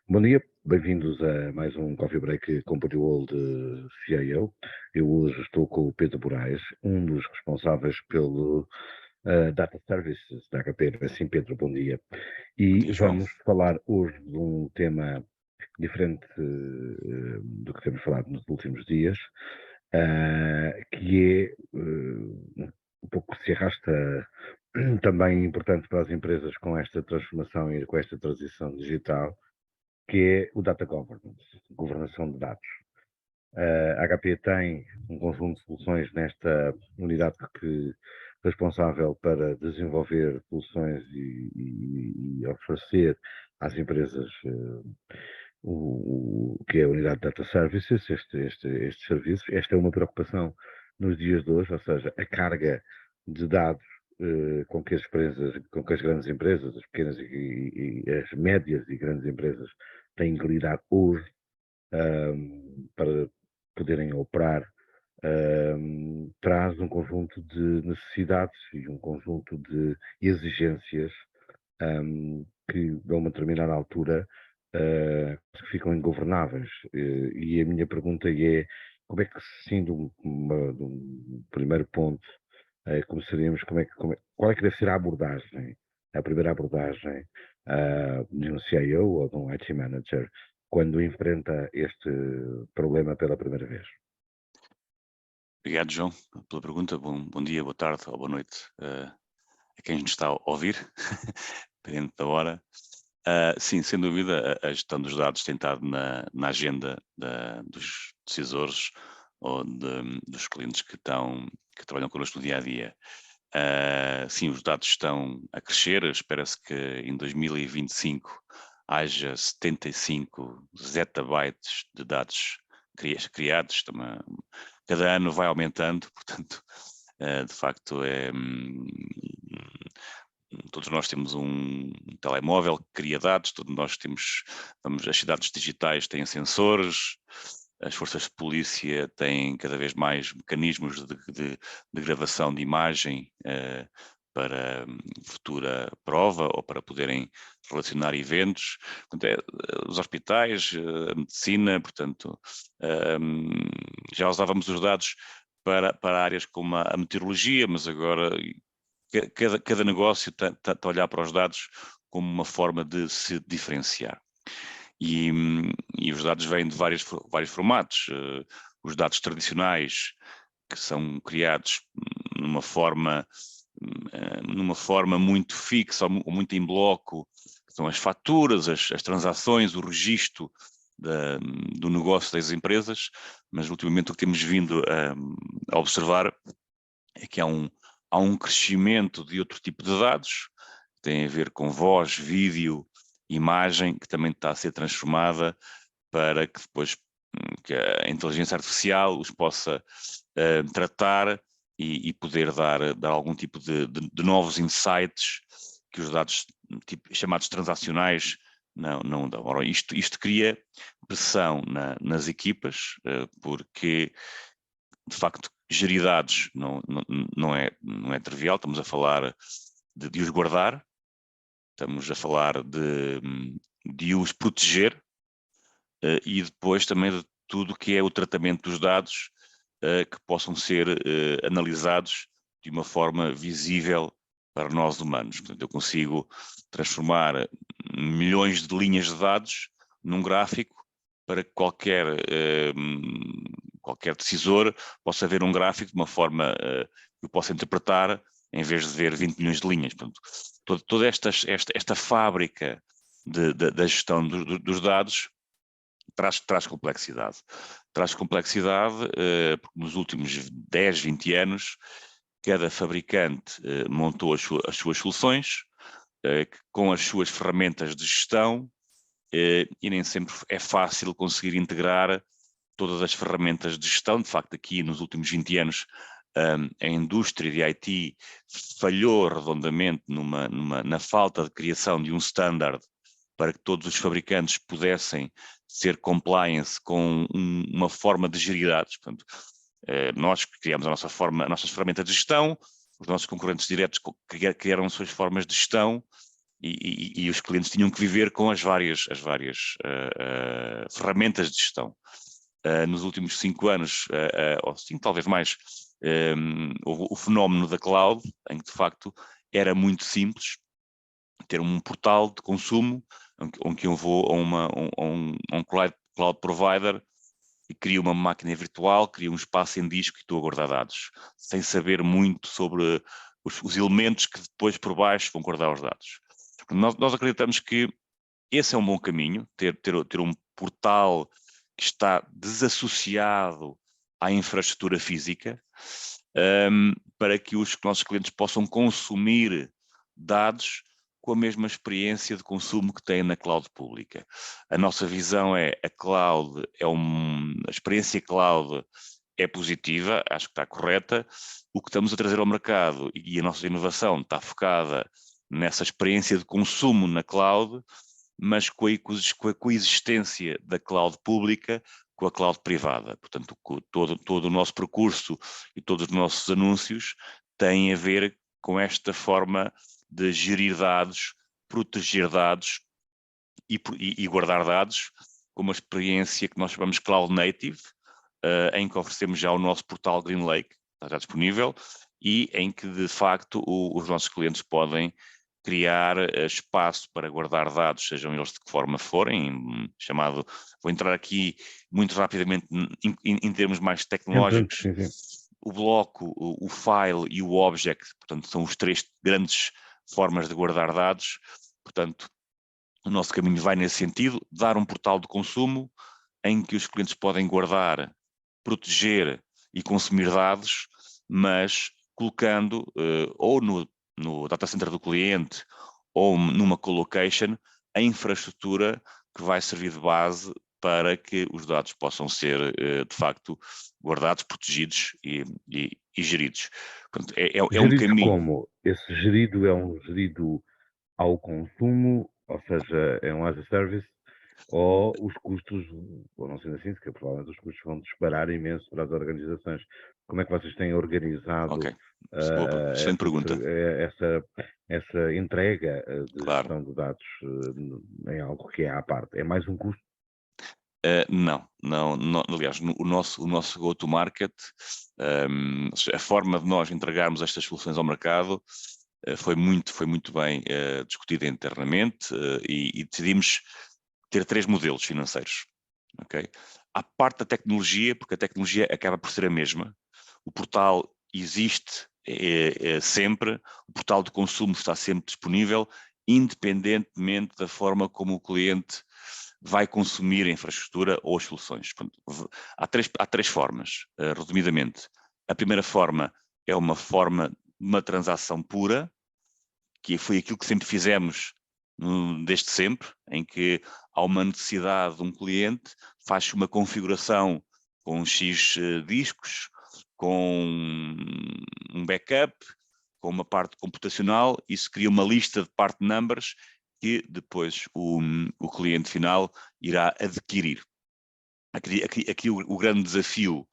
Bom dia, bem-vindos a mais um Coffee Break com Portugal de CIO. Eu hoje estou com o Pedro Moraes, um dos responsáveis pelo Data Services da HP. Assim, Pedro, bom dia. Bom E dia, João. vamos falar hoje de um tema diferente do que temos falado nos últimos dias, que é um pouco que se arrasta também importante para as empresas com esta transformação e com esta transição digital, que é o Data Governance, governação de dados. A HP tem um conjunto de soluções nesta unidade que responsável para desenvolver soluções e oferecer às empresas o que é a unidade de Data Services, estes serviços. Esta é uma preocupação nos dias de hoje, ou seja, a carga de dados com que as grandes empresas, as pequenas e as médias e grandes empresas têm que lidar hoje para poderem operar, traz um conjunto de necessidades e um conjunto de exigências que, a uma determinada altura, que ficam ingovernáveis. E a minha pergunta é, como é que, sim, de um primeiro ponto, começaríamos, qual é que deve ser a abordagem, a primeira abordagem de um CIO ou de um IT Manager quando enfrenta este problema pela primeira vez? Obrigado, João, pela pergunta. Bom dia, boa tarde ou boa noite a quem nos está a ouvir, dependendo da hora. Sim, sem dúvida, a gestão dos dados tem estado na agenda dos decisores ou dos clientes que trabalham connosco no dia a dia. Sim, os dados estão a crescer. Espera-se que em 2025 haja 75 zettabytes de dados criados. Cada ano vai aumentando, portanto, de facto, todos nós temos um telemóvel que cria dados, todos nós temos, as cidades digitais têm sensores, as forças de polícia têm cada vez mais mecanismos de gravação de imagem para futura prova ou para poderem relacionar eventos. Portanto, os hospitais, a medicina, portanto, já usávamos os dados para áreas como a meteorologia, mas agora cada negócio está a olhar para os dados como uma forma de se diferenciar. E, e os dados vêm de vários formatos. Os dados tradicionais, que são criados numa forma muito fixa ou muito em bloco, que são as faturas, as transações, o registro do negócio das empresas, mas ultimamente o que temos vindo a observar é que há um crescimento de outro tipo de dados, que tem a ver com voz, vídeo, imagem, que também está a ser transformada para que depois que a inteligência artificial os possa tratar e poder dar algum tipo de novos insights que os dados chamados transacionais não dão. Ora, isto cria pressão nas equipas, porque de facto gerir dados não é trivial. Estamos a falar de os guardar, estamos a falar de os proteger e depois também de tudo o que é o tratamento dos dados que possam ser analisados de uma forma visível para nós humanos. Portanto, eu consigo transformar milhões de linhas de dados num gráfico para que qualquer decisor possa ver um gráfico de uma forma que eu possa interpretar, em vez de ver 20 milhões de linhas. Portanto, toda esta fábrica da gestão dos dados traz complexidade. Traz complexidade porque nos últimos 10, 20 anos, cada fabricante montou as suas soluções com as suas ferramentas de gestão e nem sempre é fácil conseguir integrar todas as ferramentas de gestão. De facto, aqui nos últimos 20 anos, a indústria de IT falhou redondamente na falta de criação de um standard para que todos os fabricantes pudessem ser compliance com uma forma de gerir dados. Portanto, nós criamos as nossas ferramentas de gestão, os nossos concorrentes diretos criaram as suas formas de gestão, e os clientes tinham que viver com as várias ferramentas de gestão. Nos últimos 5 anos, ou 5 talvez mais, houve o fenómeno da cloud, em que de facto era muito simples ter um portal de consumo onde eu vou a um cloud provider e crio uma máquina virtual, crio um espaço em disco e estou a guardar dados, sem saber muito sobre os elementos que depois por baixo vão guardar os dados. Nós acreditamos que esse é um bom caminho, ter um portal que está desassociado à infraestrutura física, para que os nossos clientes possam consumir dados com a mesma experiência de consumo que têm na cloud pública. A nossa visão é a experiência cloud é positiva, acho que está correta. O que estamos a trazer ao mercado e a nossa inovação está focada nessa experiência de consumo na cloud, mas com a coexistência da cloud pública com a cloud privada. Portanto, todo o nosso percurso e todos os nossos anúncios têm a ver com esta forma de gerir dados, proteger dados e guardar dados, com uma experiência que nós chamamos Cloud Native, em que oferecemos já o nosso portal GreenLake, está já disponível, e em que, de facto, os nossos clientes podem criar espaço para guardar dados, sejam eles de que forma forem, vou entrar aqui muito rapidamente em termos mais tecnológicos, Sim, sim. O bloco, o file e o object, portanto, são os 3 grandes formas de guardar dados. Portanto, o nosso caminho vai nesse sentido, dar um portal de consumo em que os clientes podem guardar, proteger e consumir dados, mas colocando ou no data center do cliente ou numa colocation a infraestrutura que vai servir de base para que os dados possam ser, de facto, guardados, protegidos e geridos. Portanto, é um Gerido caminho. como? Esse gerido é um gerido ao consumo, ou seja, é um as a service, ou os custos, ou não sendo assim, porque provavelmente os custos vão disparar imenso para as organizações. Como é que vocês têm organizado Ok, excelente pergunta. essa entrega de Claro. gestão de dados em algo que é à parte? É mais um custo? Não, aliás, o nosso go-to-market, a forma de nós entregarmos estas soluções ao mercado foi muito bem discutida internamente e decidimos ter 3 modelos financeiros. Okay? À parte da tecnologia, porque a tecnologia acaba por ser a mesma, o portal existe sempre, o portal de consumo está sempre disponível, independentemente da forma como o cliente vai consumir a infraestrutura ou as soluções. Portanto, há três formas, resumidamente. A primeira forma é uma transação pura, que foi aquilo que sempre fizemos desde sempre, em que há uma necessidade de um cliente, faz uma configuração com X discos, com um backup, com uma parte computacional, isso cria uma lista de part numbers que depois o cliente final irá adquirir. Aqui o grande desafio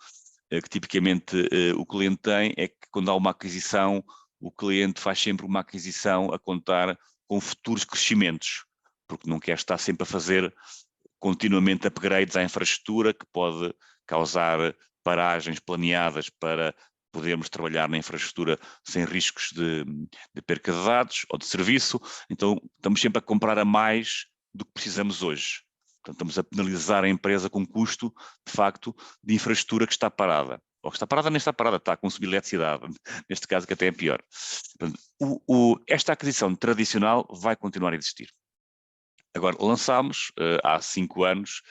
que tipicamente o cliente tem é que quando há uma aquisição, o cliente faz sempre uma aquisição a contar com futuros crescimentos, porque não quer estar sempre a fazer continuamente upgrades à infraestrutura, que pode causar paragens planeadas para podermos trabalhar na infraestrutura sem riscos de perca de dados ou de serviço. Então estamos sempre a comprar a mais do que precisamos hoje. Portanto, estamos a penalizar a empresa com custo, de facto, de infraestrutura que está parada. Ou que está parada, nem está parada, está a consumir eletricidade, neste caso que até é pior. Portanto, esta aquisição tradicional vai continuar a existir. Agora, lançámos há 5 anos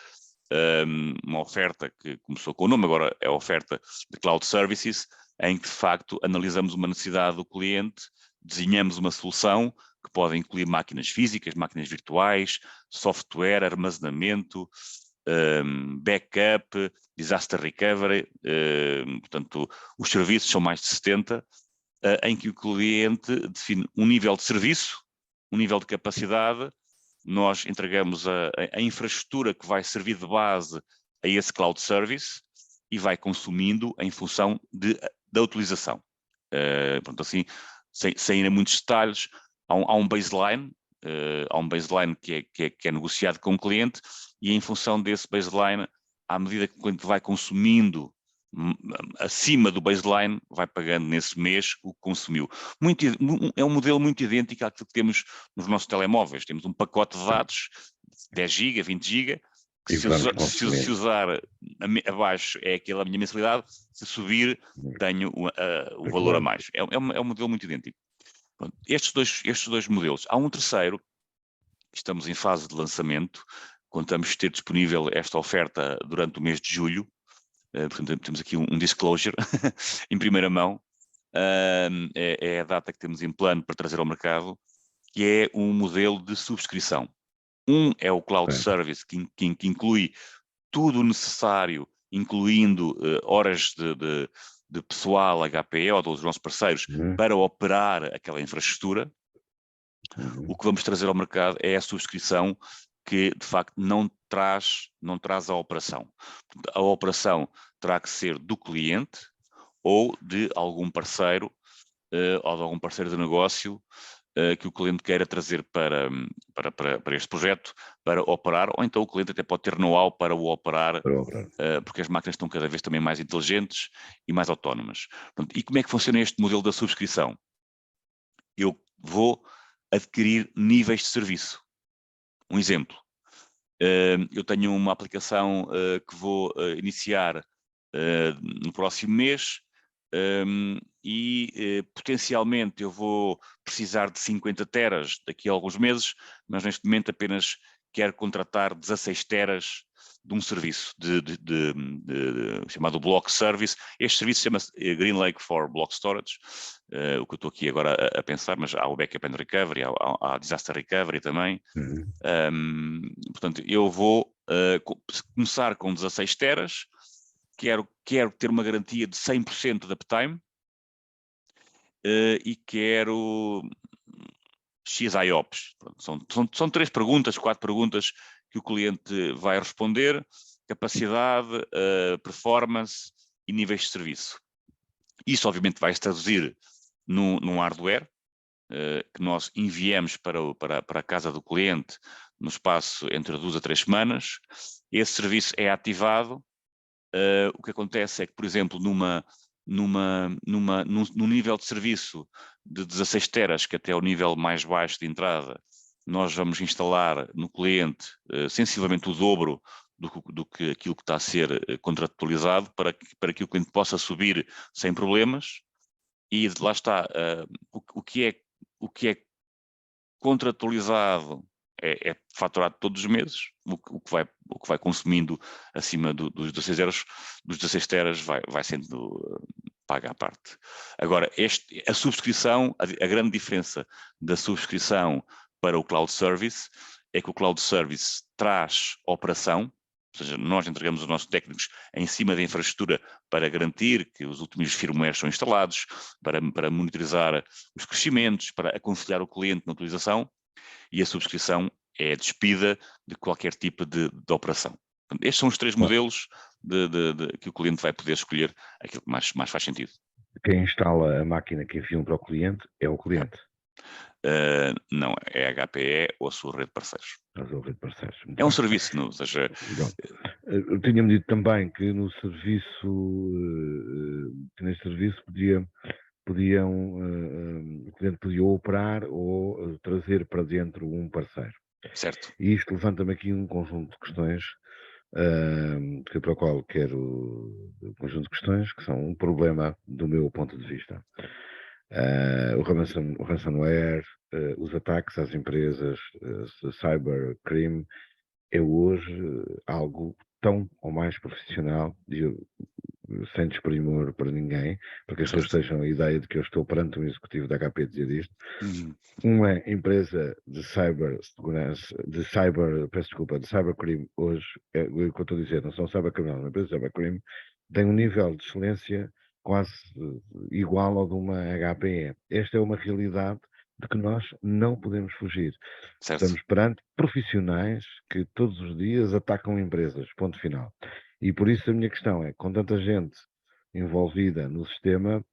uma oferta que começou com o nome, agora é a oferta de Cloud Services, em que de facto analisamos uma necessidade do cliente, desenhamos uma solução que pode incluir máquinas físicas, máquinas virtuais, software, armazenamento, backup, disaster recovery, portanto, os serviços são mais de 70, em que o cliente define um nível de serviço, um nível de capacidade, nós entregamos a infraestrutura que vai servir de base a esse cloud service e vai consumindo em função da utilização. Pronto, assim, sem ir a muitos detalhes, há um baseline há um baseline que é negociado com o cliente, e em função desse baseline, à medida que o cliente vai consumindo acima do baseline, vai pagando nesse mês o que consumiu. É um modelo muito idêntico àquilo que temos nos nossos telemóveis. Temos um pacote de dados, 10 GB, 20 GB, que E vamos se usar abaixo é aquela minha mensalidade, se subir tenho o valor a mais. É um modelo muito idêntico. Pronto, estes dois modelos. Há um terceiro, estamos em fase de lançamento, contamos ter disponível esta oferta durante o mês de julho, portanto temos aqui um disclosure em primeira mão, é a data que temos em plano para trazer ao mercado, que é um modelo de subscrição. Um é o Cloud Service, que inclui tudo o necessário, incluindo horas de pessoal HPE ou dos nossos parceiros para operar aquela infraestrutura. O que vamos trazer ao mercado é a subscrição que, de facto, não traz a operação. A operação terá que ser do cliente ou de algum parceiro ou de algum parceiro de negócio que o cliente queira trazer para este projeto para operar, ou então o cliente até pode ter know-how para o operar, porque as máquinas estão cada vez também mais inteligentes e mais autónomas. E como é que funciona este modelo da subscrição? Eu vou adquirir níveis de serviço. Um exemplo, eu tenho uma aplicação que vou iniciar no próximo mês, e potencialmente eu vou precisar de 50 teras daqui a alguns meses, mas neste momento apenas quero contratar 16 teras de um serviço chamado Block Service. Este serviço chama-se GreenLake for Block Storage, o que eu estou aqui agora a pensar, mas há o Backup and Recovery, há Disaster Recovery também. Portanto, eu vou começar com 16 teras, quero ter uma garantia de 100% de uptime e quero X IOPS. São 3 perguntas, 4 perguntas que o cliente vai responder: capacidade, performance e níveis de serviço. Isso obviamente vai se traduzir num hardware que nós enviamos para a casa do cliente no espaço entre 2 a 3 semanas. Esse serviço é ativado. O que acontece é que, por exemplo, num nível de serviço de 16 teras, que até é o nível mais baixo de entrada, nós vamos instalar no cliente sensivelmente o dobro do que aquilo que está a ser contratualizado, para que o cliente possa subir sem problemas. E lá está, o que é contratualizado é faturado todos os meses. O que vai consumindo acima dos 16 euros, dos 16 teras, vai sendo paga à parte. Agora, a subscrição, a grande diferença da subscrição para o Cloud Service é que o Cloud Service traz operação, ou seja, nós entregamos os nossos técnicos em cima da infraestrutura para garantir que os últimos firmwares são instalados, para monitorizar os crescimentos, para aconselhar o cliente na utilização, e a subscrição é despida de qualquer tipo de operação. Estes são os 3 modelos que o cliente vai poder escolher aquilo que mais faz sentido. Quem instala a máquina que enviam para o cliente é o cliente? Não, é a HPE ou a sua rede de parceiros. A sua rede de parceiros. É um serviço, ou seja... Eu tinha-me dito também que no serviço, que neste serviço o cliente podia operar ou trazer para dentro um parceiro. Certo. E isto levanta-me aqui um conjunto de questões, para o qual quero um conjunto de questões que são um problema do meu ponto de vista. O ransomware, os ataques às empresas, cybercrime, é hoje algo tão ou mais profissional, sem desprimor para ninguém, para que as pessoas tenham a ideia de que eu estou perante um executivo da HP a dizer isto. Uma empresa de cibersegurança, de cybercrime hoje, é o que eu estou a dizer, não são cybercriminais, uma empresa de cybercrime tem um nível de excelência quase igual ao de uma HPE. Esta é uma realidade de que nós não podemos fugir. Certo. Estamos perante profissionais que todos os dias atacam empresas, ponto final. E por isso a minha questão é, com tanta gente envolvida no sistema,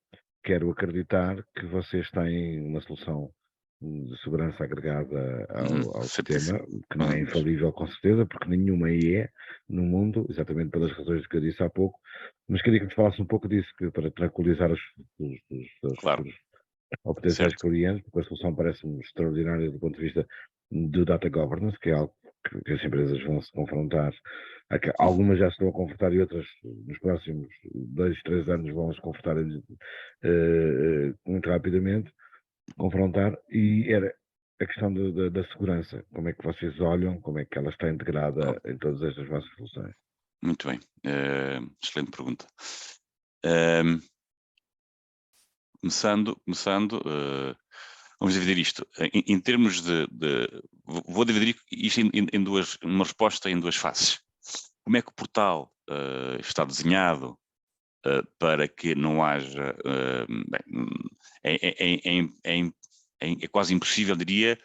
quero acreditar que vocês têm uma solução de segurança agregada ao Certíssimo. sistema, que não é infalível com certeza, porque nenhuma aí é no mundo, exatamente pelas razões que eu disse há pouco, mas queria que nos falasse um pouco disso, para tranquilizar os Claro, futuros ou potenciais certo. clientes, porque a solução parece-me extraordinária do ponto de vista do data governance, que é algo que as empresas vão se confrontar. Algumas já se estão a confrontar e outras nos próximos 2, 3 anos vão se confrontar muito rapidamente, confrontar, e era a questão da segurança. Como é que vocês olham, como é que ela está Oh, integrada em todas estas vossas soluções? muito bem. Excelente pergunta. Ehm, começando, vamos dividir isto. Em termos vou dividir isto em duas, uma resposta em duas faces. Como é que o portal está desenhado para que não haja, é quase impossível, diria,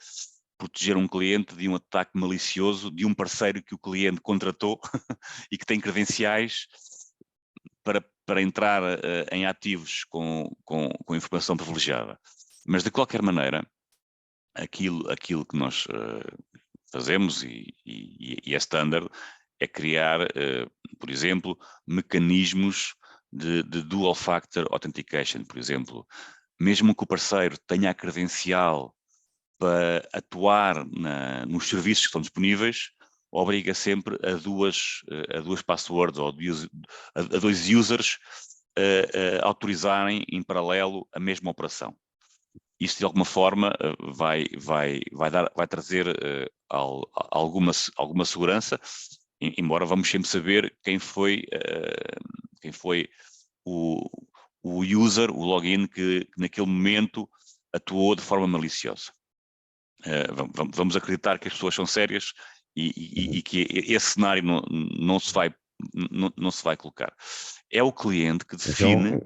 proteger um cliente de um ataque malicioso de um parceiro que o cliente contratou e que tem credenciais para entrar em ativos com informação privilegiada. Mas, de qualquer maneira, aquilo que nós fazemos e é standard é criar, por exemplo, mecanismos de dual factor authentication, por exemplo. Mesmo que o parceiro tenha a credencial para atuar nos serviços que estão disponíveis, obriga sempre a duas passwords ou a dois users a autorizarem em paralelo a mesma operação. Isso de alguma forma vai trazer alguma segurança, embora vamos sempre saber quem foi o user, o login que naquele momento atuou de forma maliciosa. Vamos acreditar que as pessoas são sérias e que esse cenário não se vai colocar. É o cliente que Então, define.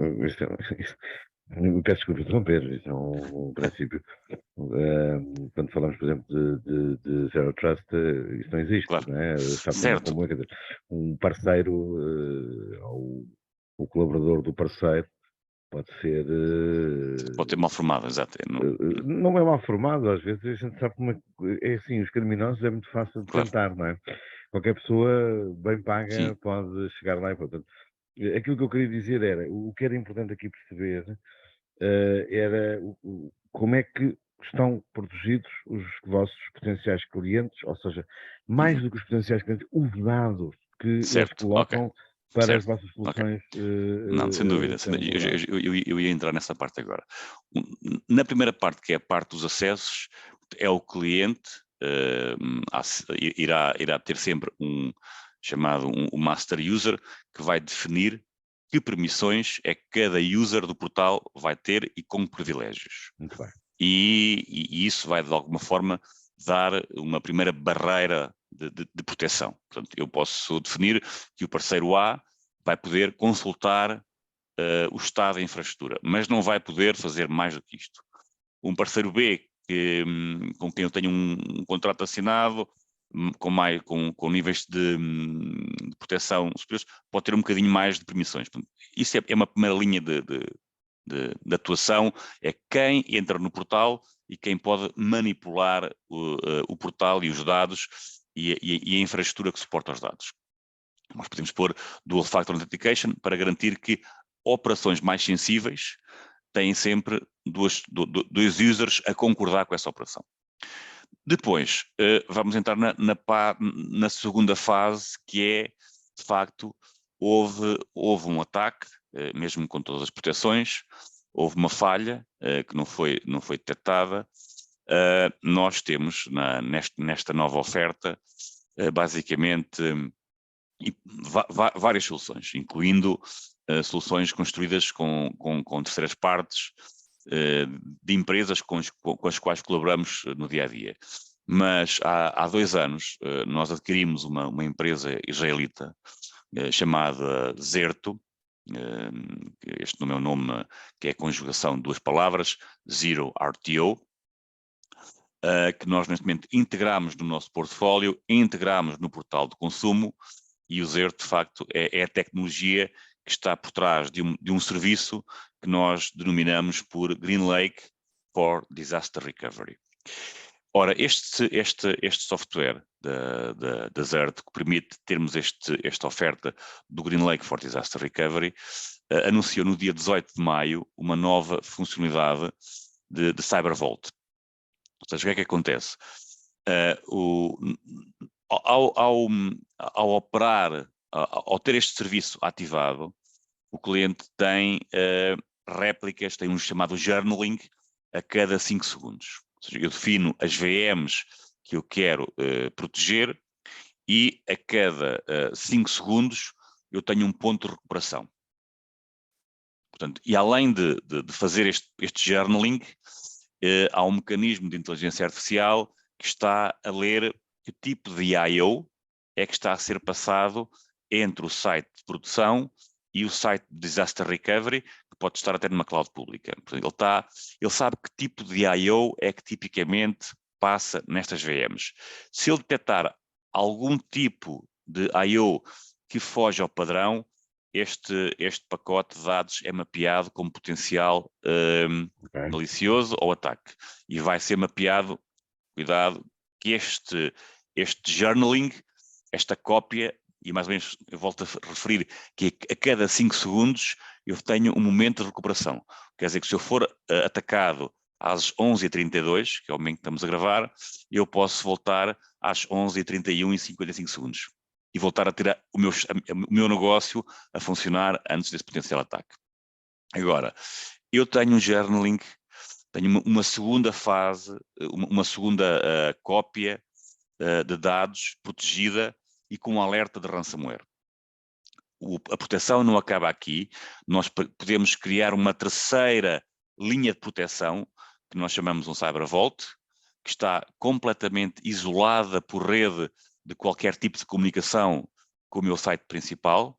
peço desculpa interromper, isso é um princípio. Quando falamos, por exemplo, de Zero Trust, isso não existe, Claro, não é? Sabe também certo, como é, quer dizer, um parceiro, ou o colaborador do parceiro pode ser, pode ter mal formado, exato. não é mal formado, às vezes a gente sabe como é assim, os criminosos é muito fácil de Claro, tentar, não é? Qualquer pessoa bem sim, paga pode chegar lá e, portanto, aquilo que eu queria dizer era, o que era importante aqui perceber, era como é que estão protegidos os vossos potenciais clientes, ou seja, mais do que os potenciais clientes, os dados que eles certo, ok, colocam para as certo, vossas ok. soluções Não, sem dúvida, serem utilizadas. eu ia entrar nessa parte agora. Na primeira parte, que é a parte dos acessos, é o cliente, irá ter sempre chamado um master user, que vai definir que permissões é que cada user do portal vai ter e com privilégios. Muito bem. E isso vai, de alguma forma, dar uma primeira barreira de proteção. Portanto, eu posso definir que o parceiro A vai poder consultar o estado da infraestrutura, mas não vai poder fazer mais do que isto. Um parceiro B, com quem eu tenho um contrato assinado, com níveis de proteção superiores, pode ter um bocadinho mais de permissões. Portanto, isso é uma primeira linha de atuação, é quem entra no portal e quem pode manipular o portal e os dados e a infraestrutura que suporta os dados. Nós podemos pôr Dual Factor Authentication para garantir que operações mais sensíveis têm sempre dois users a concordar com essa operação. Depois, vamos entrar na segunda fase, que é, de facto, houve um ataque, mesmo com todas as proteções, houve uma falha que não foi detectada. Nós temos, nesta nova oferta, basicamente várias soluções, incluindo soluções construídas com terceiras partes, de empresas com as quais colaboramos no dia a dia. Mas há 2 anos nós adquirimos uma empresa israelita chamada Zerto. Este nome é um nome que é a conjugação de 2 palavras, Zero RTO, que nós neste momento integramos no nosso portfólio, integramos no portal de consumo, e o Zerto, de facto, é a tecnologia que está por trás de um serviço que nós denominamos por GreenLake for Disaster Recovery. Ora, este software da Xert, que permite termos esta oferta do GreenLake for Disaster Recovery, anunciou no dia 18 de maio uma nova funcionalidade de CyberVault. Ou seja, o que é que acontece? Ao operar, ao ter este serviço ativado, o cliente tem réplicas, tem um chamado journaling a cada 5 segundos. Ou seja, eu defino as VMs que eu quero proteger e a cada 5 segundos eu tenho um ponto de recuperação. Portanto, e além de fazer este journaling, há um mecanismo de inteligência artificial que está a ler que tipo de I/O é que está a ser passado entre o site de produção e o site de Disaster Recovery, que pode estar até numa cloud pública. Portanto, ele sabe que tipo de I/O é que tipicamente passa nestas VMs. Se ele detectar algum tipo de I/O que foge ao padrão, este pacote de dados é mapeado como potencial malicioso ou ataque. E vai ser mapeado, cuidado, que este journaling, esta cópia, e mais ou menos eu volto a referir que a cada 5 segundos eu tenho um momento de recuperação. Quer dizer que se eu for atacado às 11h32, que é o momento que estamos a gravar, eu posso voltar às 11h31 e 55 segundos. E voltar a ter o meu negócio a funcionar antes desse potencial ataque. Agora, eu tenho um journaling, tenho uma segunda fase, uma segunda cópia de dados protegida e com um alerta de ransomware. A proteção não acaba aqui, nós podemos criar uma terceira linha de proteção, que nós chamamos um CyberVault, que está completamente isolada por rede de qualquer tipo de comunicação com o meu site principal,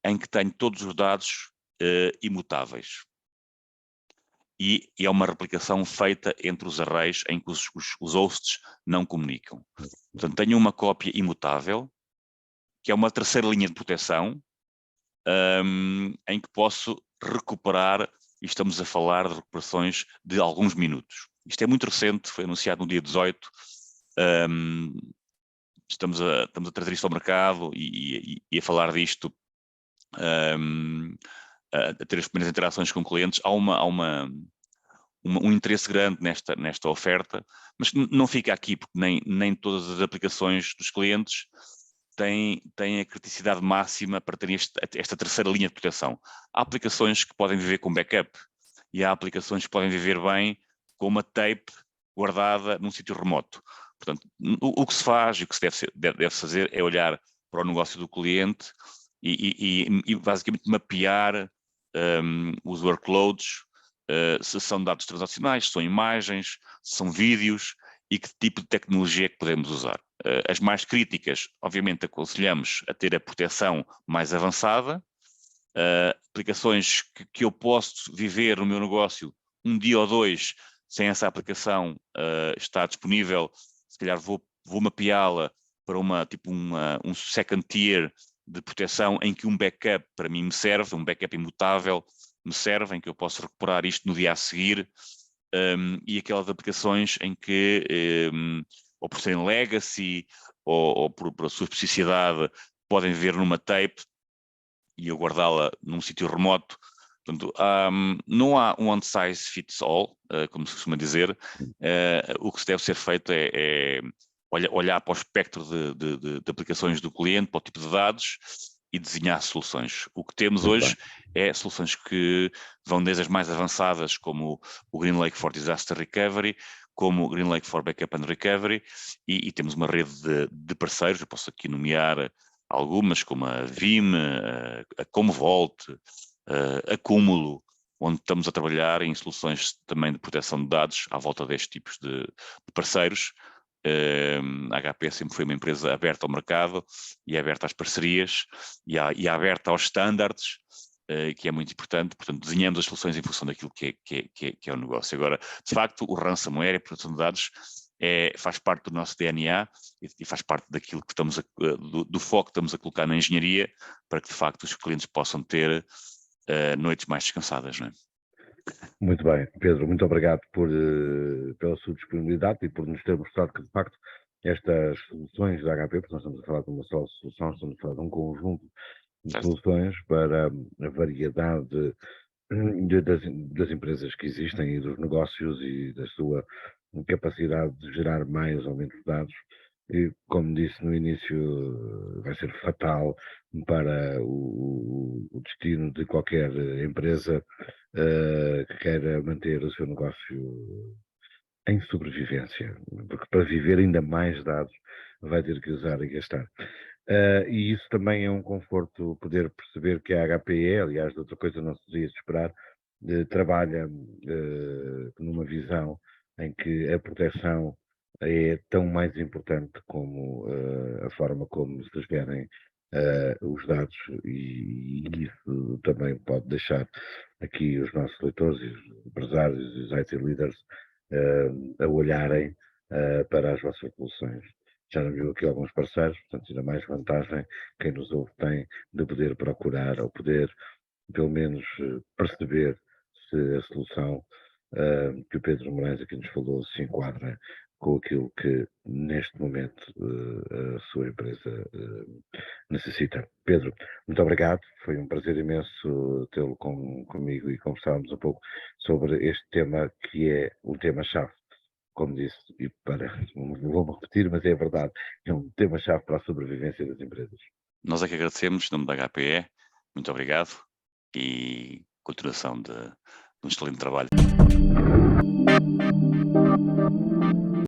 em que tenho todos os dados imutáveis. E é uma replicação feita entre os arrays em que os hosts não comunicam. Portanto, tenho uma cópia imutável, que é uma terceira linha de proteção, em que posso recuperar, e estamos a falar de recuperações de alguns minutos. Isto é muito recente, foi anunciado no dia 18, estamos a trazer isto ao mercado e a falar disto, a ter as primeiras interações com clientes. Há um interesse grande nesta oferta, mas não fica aqui, porque nem todas as aplicações dos clientes têm a criticidade máxima para terem esta terceira linha de proteção. Há aplicações que podem viver com backup e há aplicações que podem viver bem com uma tape guardada num sítio remoto. Portanto, o que se faz e o que se deve fazer é olhar para o negócio do cliente e basicamente mapear os workloads, se são dados transacionais, se são imagens, se são vídeos e que tipo de tecnologia é que podemos usar. As mais críticas, obviamente, aconselhamos a ter a proteção mais avançada. Aplicações que eu posso viver no meu negócio um dia ou dois sem essa aplicação estar disponível, se calhar vou mapeá-la para um second tier de proteção em que um backup para mim me serve, um backup imutável me serve, em que eu posso recuperar isto no dia a seguir, e aquelas aplicações em que, ou por serem legacy, ou por a sua especificidade, podem viver numa tape e eu guardá-la num sítio remoto. Portanto, não há um one size fits all, como se costuma dizer. O que se deve ser feito é olhar para o espectro de aplicações do cliente, para o tipo de dados e desenhar soluções. O que temos hoje é soluções que vão desde as mais avançadas, como o GreenLake for Disaster Recovery, como o GreenLake for Backup and Recovery, e temos uma rede de parceiros, eu posso aqui nomear algumas, como a Veeam, a Commvault, a Cúmulo, onde estamos a trabalhar em soluções também de proteção de dados à volta destes tipos de parceiros. A HP sempre foi uma empresa aberta ao mercado e aberta às parcerias e aberta aos standards, que é muito importante. Portanto, desenhamos as soluções em função daquilo que é o negócio. Agora, de facto, o ransomware e a proteção de dados faz parte do nosso DNA e faz parte daquilo que do foco que estamos a colocar na engenharia, para que de facto os clientes possam ter noites mais descansadas, não é? Muito bem, Pedro, muito obrigado pela sua disponibilidade e por nos ter mostrado que, de facto, estas soluções da HP, porque nós estamos a falar de uma só solução, estamos a falar de um conjunto de Certo? soluções para a variedade das empresas que existem e dos negócios e da sua capacidade de gerar mais ou menos dados. E, como disse no início, vai ser fatal para o destino de qualquer empresa que queira manter o seu negócio em sobrevivência, porque para viver ainda mais dados vai ter que usar e gastar. E isso também é um conforto poder perceber que a HPE, aliás, de outra coisa não se devia esperar, trabalha numa visão em que a proteção é tão mais importante como a forma como se gerem os dados, e isso também pode deixar aqui os nossos leitores e os empresários e os IT leaders a olharem para as vossas soluções. Já não viu aqui alguns parceiros, portanto, ainda mais vantagem quem nos ouve tem de poder procurar ou poder, pelo menos, perceber se a solução que o Pedro Moraes aqui nos falou se enquadra com aquilo que neste momento a sua empresa necessita. Pedro, muito obrigado, foi um prazer imenso tê-lo comigo e conversarmos um pouco sobre este tema que é um tema-chave, como disse, e vou-me repetir, mas é verdade, é um tema-chave para a sobrevivência das empresas. Nós é que agradecemos, em nome da HPE, muito obrigado e continuação de um excelente trabalho.